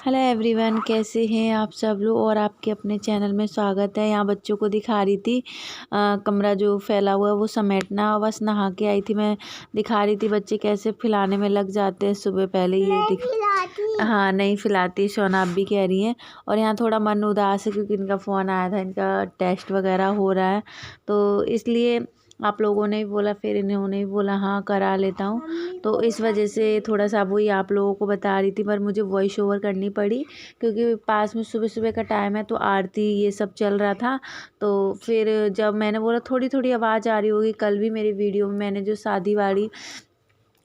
Hello everyone, कैसे हैं आप सब लोग। और आपके अपने चैनल में स्वागत है। यहाँ बच्चों को दिखा रही थी कमरा जो फैला हुआ है वो समेटना। बस नहा के आई थी, मैं दिखा रही थी बच्चे कैसे फैलाने में लग जाते हैं सुबह पहले। हाँ, नहीं फैलाती, सोना आप भी कह रही हैं। और यहाँ थोड़ा मन उदास है क्योंकि इनका फ़ोन आया था, इनका टेस्ट वगैरह हो रहा है, तो इसलिए आप लोगों ने भी बोला, फिर इन्होंने भी बोला हाँ करा लेता हूँ, तो इस वजह से थोड़ा सा वही आप लोगों को बता रही थी। पर मुझे वॉइस ओवर करनी पड़ी क्योंकि पास में सुबह सुबह का टाइम है, तो आरती ये सब चल रहा था। तो फिर जब मैंने बोला थोड़ी थोड़ी आवाज़ आ रही होगी, कल भी मेरी वीडियो में मैंने जो शादी वाली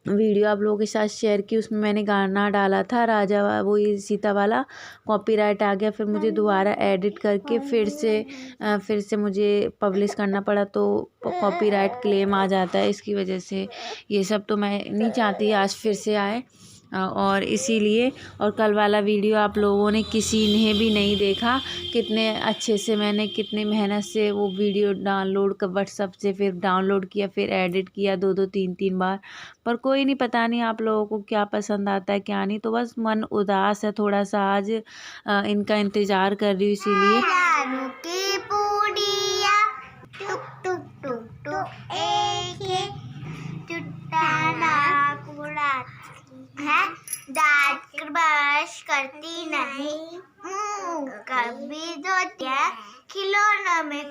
वीडियो आप लोगों के साथ शेयर की, उसमें मैंने गाना डाला था राजा वो ये सीता वाला, कॉपीराइट आ गया। फिर मुझे दोबारा एडिट करके फिर से मुझे पब्लिश करना पड़ा, तो कॉपीराइट क्लेम आ जाता है। इसकी वजह से ये सब तो मैं नहीं चाहती आज फिर से आए, और इसीलिए। और कल वाला वीडियो आप लोगों ने किसी ने भी नहीं देखा, कितने अच्छे से मैंने कितनी मेहनत से वो वीडियो डाउनलोड कर व्हाट्सअप से फिर डाउनलोड किया, फिर एडिट किया 2-2 3-3 बार। पर कोई नहीं, पता नहीं आप लोगों को क्या पसंद आता है क्या नहीं। तो बस मन उदास है थोड़ा सा आज, इनका इंतज़ार कर रही हूँ इसीलिए। दांत ब्रश करती नहीं, कभी धोतिया खिलौनों में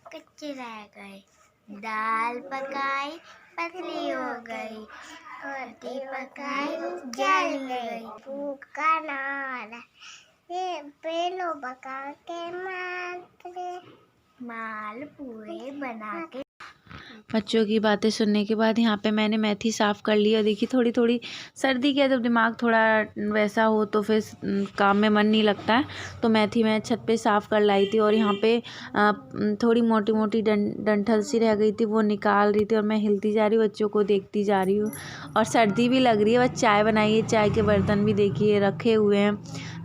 कच्चे रह गए, दाल पकाई पतली हो गई, रोटी पकाई जल गई, भूखा नारा ये पेलो पका के माल पूरे बना के। बच्चों की बातें सुनने के बाद यहाँ पे मैंने मेथी साफ़ कर ली। और देखिए थोड़ी थोड़ी सर्दी के जब दिमाग थोड़ा वैसा हो तो फिर काम में मन नहीं लगता है, तो मेथी मैं छत पे साफ़ कर लाई थी। और यहाँ पे थोड़ी मोटी मोटी डंठल सी रह गई थी, वो निकाल रही थी। और मैं हिलती जा रही हूँ, बच्चों को देखती जा रही हूँ, और सर्दी भी लग रही है। बस चाय बनाइए, चाय के बर्तन भी देखिए रखे हुए हैं,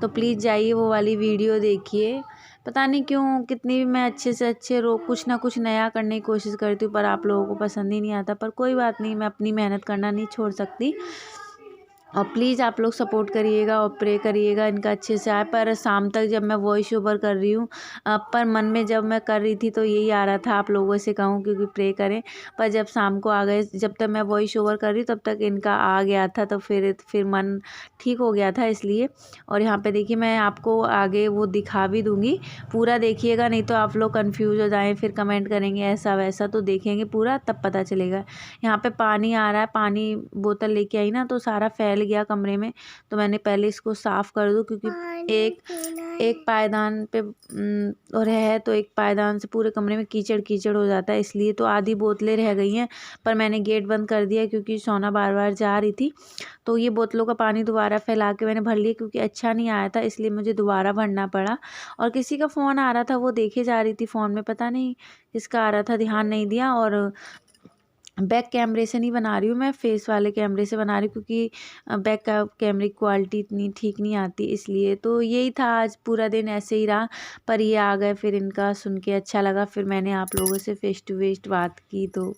तो प्लीज़ जाइए वो वाली वीडियो देखिए। पता नहीं क्यों कितनी भी मैं अच्छे से अच्छे कुछ ना कुछ नया करने की कोशिश करती हूँ, पर आप लोगों को पसंद ही नहीं आता। पर कोई बात नहीं, मैं अपनी मेहनत करना नहीं छोड़ सकती। और प्लीज़ आप लोग सपोर्ट करिएगा और प्रे करिएगा इनका अच्छे से आए। पर शाम तक जब मैं वॉइस ओवर कर रही हूँ, पर मन में जब मैं कर रही थी तो यही आ रहा था आप लोगों से कहूँ क्योंकि प्रे करें। पर जब शाम को आ गए, जब तक मैं वॉइस ओवर कर रही तब तक इनका आ गया था, तो फिर मन ठीक हो गया था इसलिए। और यहाँ पे देखिए मैं आपको आगे वो दिखा भी दूँगी, पूरा देखिएगा, नहीं तो आप लोग कन्फ्यूज़ हो जाएँ, फिर कमेंट करेंगे ऐसा वैसा। तो देखेंगे पूरा तब पता चलेगा। यहाँ पे पानी आ रहा है, पानी बोतल लेके आई ना तो सारा फैल गया कमरे में, तो मैंने पहले इसको साफ़ कर दूँ क्योंकि एक पायदान पे और है, तो एक पायदान से पूरे कमरे में कीचड़ कीचड़ हो जाता है, इसलिए। तो आधी बोतलें रह गई हैं, पर मैंने गेट बंद कर दिया क्योंकि सोना बार बार जा रही थी। तो ये बोतलों का पानी दोबारा फैला के मैंने भर लिया क्योंकि अच्छा नहीं आया था, इसलिए मुझे दोबारा भरना पड़ा। और किसी का फ़ोन आ रहा था, वो देखे जा रही थी फ़ोन में, पता नहीं किसका आ रहा था, ध्यान नहीं दिया। और बैक कैमरे से नहीं बना रही हूँ मैं, फेस वाले कैमरे से बना रही हूँ क्योंकि बैक का कैमरे की क्वालिटी इतनी ठीक नहीं आती, इसलिए। तो यही था, आज पूरा दिन ऐसे ही रहा। पर ये आ गए, फिर इनका सुन के अच्छा लगा, फिर मैंने आप लोगों से फेस टू फेस बात की। तो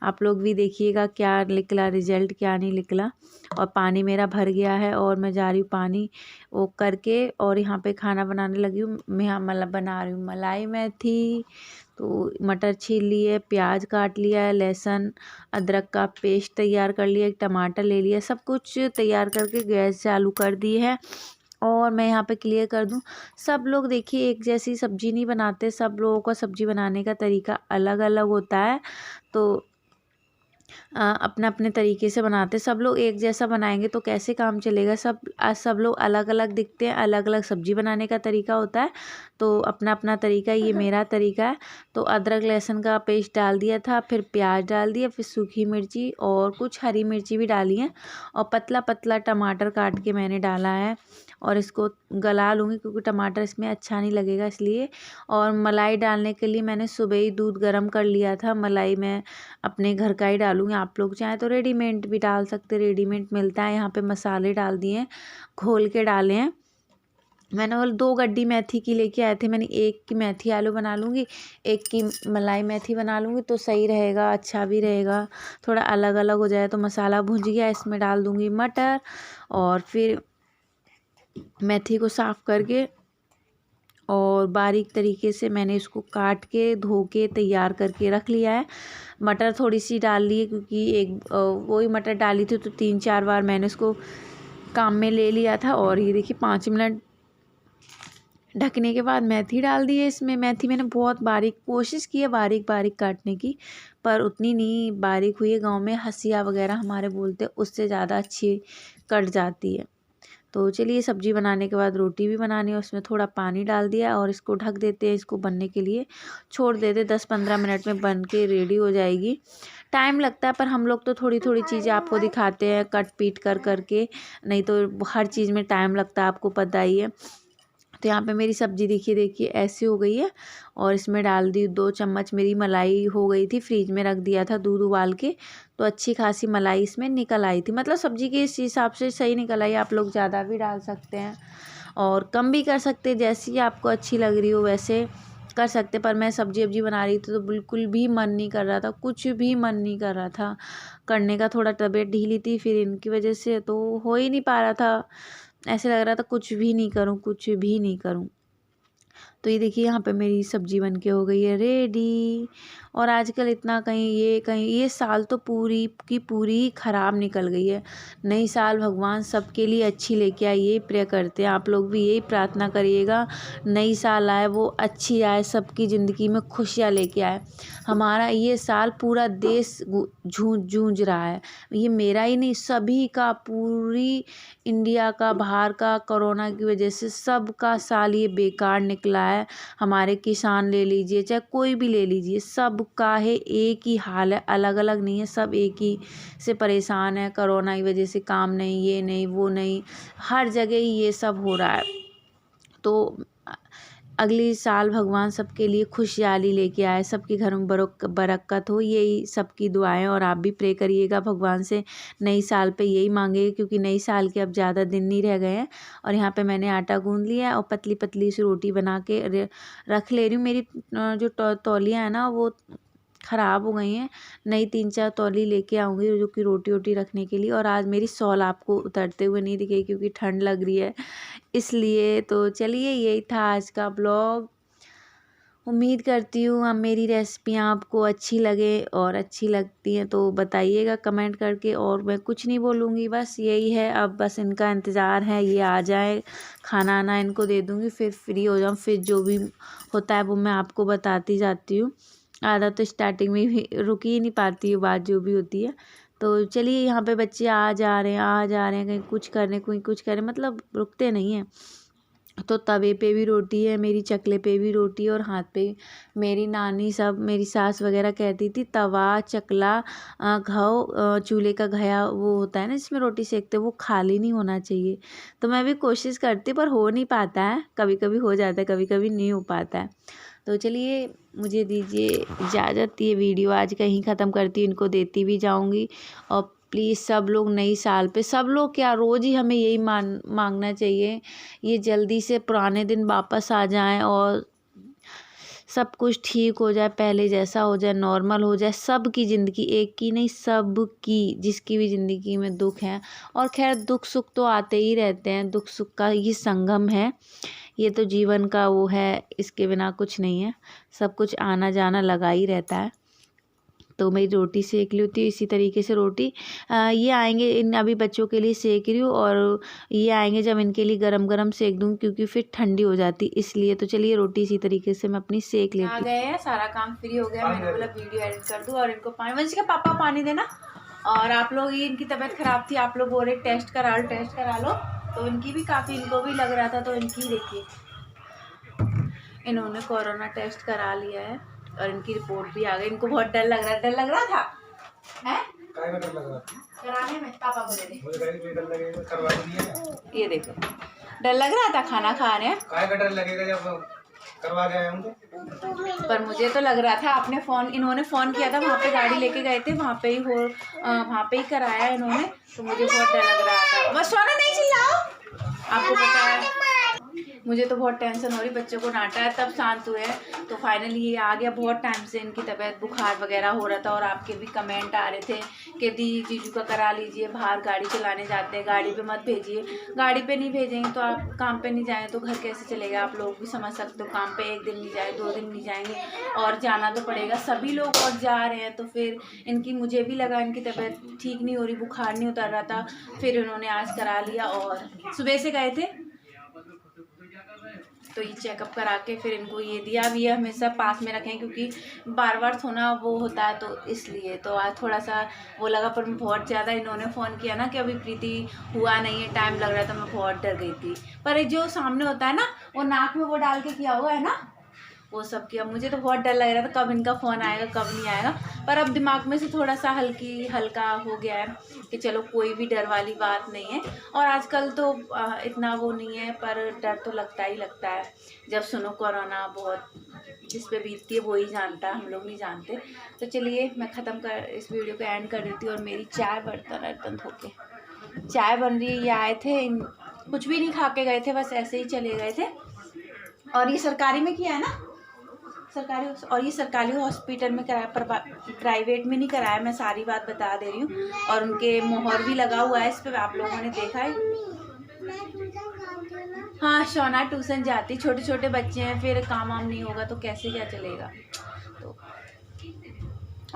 आप लोग भी देखिएगा क्या निकला रिज़ल्ट, क्या नहीं निकला। और पानी मेरा भर गया है और मैं जा रही हूँ पानी वो करके, और यहाँ पे खाना बनाने लगी हूँ मैं। यहाँ मतलब बना रही हूँ मलाई मेथी। तो मटर छील लिए, प्याज काट लिया है, लहसुन अदरक का पेस्ट तैयार कर लिया, एक टमाटर ले लिया, सब कुछ तैयार करके गैस चालू कर दी है। और मैं यहाँ पे क्लियर कर दूँ, सब लोग देखिए एक जैसी सब्ज़ी नहीं बनाते, सब लोगों का सब्ज़ी बनाने का तरीका अलग अलग होता है। तो अपने अपने तरीके से बनाते, सब लोग एक जैसा बनाएंगे तो कैसे काम चलेगा। सब लोग अलग अलग दिखते हैं, अलग अलग सब्ज़ी बनाने का तरीका होता है, तो अपना अपना तरीका, ये मेरा तरीका है। तो अदरक लहसुन का पेस्ट डाल दिया था, फिर प्याज डाल दिया, फिर सूखी मिर्ची और कुछ हरी मिर्ची भी डाली है, और पतला पतला टमाटर काट के मैंने डाला है। और इसको गला लूँगी क्योंकि टमाटर इसमें अच्छा नहीं लगेगा, इसलिए। और मलाई डालने के लिए मैंने सुबह ही दूध गर्म कर लिया था। मलाई मैं अपने घर का ही डालूँगी, आप लोग चाहें तो रेडीमेड भी डाल सकते, रेडीमेड मिलता है। यहाँ पे मसाले डाल दिए हैं, घोल के डाले हैं। मैंने वो 2 गड्डी मेथी की लेके आए थे, मैंने एक की मेथी आलू बना लूँगी, एक की मलाई मेथी बना लूँगी, तो सही रहेगा, अच्छा भी रहेगा। थोड़ा अलग अलग हो जाए। तो मसाला भुंज गया, इसमें डाल दूँगी मटर, और फिर मेथी को साफ़ करके और बारीक तरीके से मैंने इसको काट के धो के तैयार करके रख लिया है। मटर थोड़ी सी डाल ली है क्योंकि एक वही मटर डाली थी तो 3-4 बार मैंने उसको काम में ले लिया था। और ये देखिए 5 मिनट ढकने के बाद मेथी डाल दी है इसमें। मेथी मैंने बहुत बारीक कोशिश की है बारीक बारीक काटने की, पर उतनी नहीं बारीक हुई है। गांव में हसिया वगैरह हमारे बोलते हैं, उससे ज़्यादा अच्छी कट जाती है। तो चलिए सब्ज़ी बनाने के बाद रोटी भी बनानी है, उसमें थोड़ा पानी डाल दिया और इसको ढक देते हैं। इसको बनने के लिए छोड़ देते, 10-15 मिनट में बन के रेडी हो जाएगी। टाइम लगता है पर हम लोग तो थोड़ी थोड़ी चीज़ें आपको दिखाते हैं कट पीट कर करके, नहीं तो हर चीज़ में टाइम लगता है, आपको पता ही है। तो यहाँ पे मेरी सब्ज़ी देखिए ऐसी हो गई है। और इसमें डाल दी 2 चम्मच मेरी मलाई हो गई थी, फ्रिज में रख दिया था दूध उबाल के, तो अच्छी खासी मलाई इसमें निकल आई थी। मतलब सब्ज़ी के इस हिसाब से सही निकल आई। आप लोग ज़्यादा भी डाल सकते हैं और कम भी कर सकते हैं, जैसी आपको अच्छी लग रही हो वैसे कर सकते। पर मैं सब्ज़ी बना रही थी तो बिल्कुल भी मन नहीं कर रहा था, कुछ भी मन नहीं कर रहा था करने का। थोड़ा तबीयत ढीली थी, फिर इनकी वजह से तो हो ही नहीं पा रहा था। ऐसे लग रहा था कुछ भी नहीं करूं, कुछ भी नहीं करूं। तो ये देखिए यहाँ पे मेरी सब्ज़ी बन के हो गई है रेडी। और आजकल इतना कहीं ये साल तो पूरी की पूरी ख़राब निकल गई है। नई साल भगवान सबके लिए अच्छी लेके आए, यही प्रे करते हैं। आप लोग भी यही प्रार्थना करिएगा, नई साल आए वो अच्छी आए, सबकी ज़िंदगी में खुशियाँ लेके आए। हमारा ये साल पूरा देश जूझ रहा है, ये मेरा ही नहीं सभी का, पूरी इंडिया का, बाहर का, कोरोना की वजह से सबका साल ये बेकार निकला है। हमारे किसान ले लीजिए, चाहे कोई भी ले लीजिए, सबका है एक ही हाल है, अलग अलग नहीं है। सब एक ही से परेशान है, कोरोना की वजह से काम नहीं, ये नहीं वो नहीं, हर जगह ही ये सब हो रहा है। तो अगली साल भगवान सबके लिए खुशहाली लेके आए, सबके घर में बरकत हो, यही सबकी दुआएं। और आप भी प्रे करिएगा भगवान से, नई साल पे यही मांगेगा, क्योंकि नई साल के अब ज़्यादा दिन नहीं रह गए हैं। और यहाँ पे मैंने आटा गूंद लिया है और पतली पतली सी रोटी बना के रख ले रही हूँ। मेरी जो तौलियाँ हैं ना वो ख़राब हो गई हैं, नई 3-4 तौली लेके आऊँगी जो कि रोटी वोटी रखने के लिए। और आज मेरी सॉल आपको उतरते हुए नहीं दिखेगी क्योंकि ठंड लग रही है इसलिए। तो चलिए यही था आज का ब्लॉग। उम्मीद करती हूँ अब मेरी रेसिपियाँ आपको अच्छी लगे, और अच्छी लगती हैं तो बताइएगा कमेंट करके। और मैं कुछ नहीं बोलूँगी, बस यही है, अब बस इनका इंतज़ार है, ये आ जाए, खाना आना इनको दे दूँगी, फिर फ्री हो जाऊँ। फिर जो भी होता है वो मैं आपको बताती जाती हूँ। आधा तो स्टार्टिंग में भी रुक ही नहीं पाती हूँ बात जो भी होती है। तो चलिए यहाँ पे बच्चे आ जा रहे हैं, कहीं कुछ करने कोई कुछ करे, मतलब रुकते नहीं हैं। तो तवे पे भी रोटी है मेरी, चकले पे भी रोटी है, और हाथ पे मेरी नानी सब, मेरी सास वगैरह कहती थी तवा चकला घाव चूल्हे का घया वो होता है ना जिसमें रोटी सेकते, वो खाली नहीं होना चाहिए। तो मैं भी कोशिश करती पर हो नहीं पाता है, कभी कभी हो जाता है, कभी कभी नहीं हो पाता है। तो चलिए मुझे दीजिए इजाज़त, ये वीडियो आज कहीं ख़त्म करती हूँ, इनको देती भी जाऊँगी। और प्लीज़ सब लोग नई साल पे, सब लोग क्या रोज़ ही हमें यही मांगना चाहिए, ये जल्दी से पुराने दिन वापस आ जाएं और सब कुछ ठीक हो जाए, पहले जैसा हो जाए, नॉर्मल हो जाए। सब की ज़िंदगी, एक की नहीं सब की, जिसकी भी ज़िंदगी में दुख है, और खैर दुख सुख तो आते ही रहते हैं, दुख सुख का ही संगम है, ये तो जीवन का वो है, इसके बिना कुछ नहीं है, सब कुछ आना जाना लगा ही रहता है। तो मेरी रोटी सेक ली होती है इसी तरीके से रोटी। ये आएंगे, इन अभी बच्चों के लिए सेक रही हूँ, और ये आएंगे जब इनके लिए गरम गरम सेक दूँ क्योंकि फिर ठंडी हो जाती इसलिए। तो चलिए रोटी इसी तरीके से मैं अपनी सेक लेती हूँ। आ गए हैं, सारा काम फ्री हो गया, मैंने बोला वीडियो एडिट कर दूँ और इनको पानी, वंश का पापा पानी देना। और आप लोग, ये इनकी तबीयत खराब थी, आप लोग बोल रहे टेस्ट करा लो, तो इनकी भी काफ़ी, इनको भी लग रहा था, तो इनकी देखिए इन्होंने कोरोना टेस्ट करा लिया है और इनकी रिपोर्ट भी आ गई। इनको बहुत डर लग रहा था हैं? काय का डर लग रहा था कराने में, पापा बोले थे मुझे डर लगेगा, करवा दिया। ये देखो डर लग रहा था खाना खाने, काय का डर लगेगा जब करवा के आए होंगे। पर मुझे तो लग रहा था, आपने इन्होंने फ़ोन किया था, वहाँ पे गाड़ी लेके गए थे, वहाँ पे ही कराया इन्होंने, तो मुझे बहुत डर लग रहा था। बस सोना नहीं चिल्लाओ, आपको पता है मुझे तो बहुत टेंशन हो रही, बच्चों को डांटा है तब शांत हुए हैं। तो फाइनली ये आ गया। बहुत टाइम से इनकी तबीयत बुखार वगैरह हो रहा था और आपके भी कमेंट आ रहे थे कि दी जीजू का करा लीजिए, बाहर गाड़ी चलाने जाते हैं, गाड़ी पे मत भेजिए। गाड़ी पे नहीं भेजेंगे तो आप काम पे नहीं जाएँ तो घर कैसे चलेगा, आप लोग भी समझ सकते हो। काम पे 1 दिन नहीं जाए, 2 दिन नहीं जाएंगे और जाना तो पड़ेगा। सभी लोग और जा रहे हैं तो फिर इनकी, मुझे भी लगा इनकी तबीयत ठीक नहीं हो रही, बुखार नहीं उतर रहा था। फिर उन्होंने आज करा लिया और सुबह से गए थे तो ये चेकअप करा के फिर इनको ये दिया भी है। हमेशा पास में रखें क्योंकि बार बार सोना वो होता है, तो इसलिए तो आज थोड़ा सा वो लगा। पर बहुत ज़्यादा इन्होंने फ़ोन किया ना कि अभी प्रीति हुआ नहीं है, टाइम लग रहा था, मैं बहुत डर गई थी। पर जो सामने होता है ना, वो नाक में वो डाल के किया हुआ है ना, वो सब किया। मुझे तो बहुत डर लग रहा था कब इनका फ़ोन आएगा कब नहीं आएगा, पर अब दिमाग में से थोड़ा सा हल्का हो गया है कि चलो कोई भी डर वाली बात नहीं है। और आजकल तो इतना वो नहीं है, पर डर तो लगता ही लगता है। जब सुनो कोरोना, बहुत जिस पे बीतती है वो ही जानता है, हम लोग नहीं जानते। तो चलिए मैं ख़त्म कर इस वीडियो को एंड कर देती हूँ। और मेरी चाय बर्तन धो के चाय बन रही है। ये आए थे, कुछ भी नहीं खा के गए थे, बस ऐसे ही चले गए थे। और ये सरकारी में किया है ना, सरकारी, और ये सरकारी हॉस्पिटल में कराया, पर प्राइवेट में नहीं कराया। मैं सारी बात बता दे रही हूँ। और उनके मोहर भी लगा हुआ है इस पे, आप लोगों ने देखा है। हाँ, शोना ट्यूशन जाती, छोटे छोटे बच्चे हैं, फिर काम वाम नहीं होगा तो कैसे क्या चलेगा। तो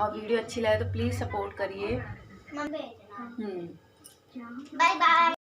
और वीडियो अच्छी लगे तो प्लीज़ सपोर्ट करिए। Bye bye.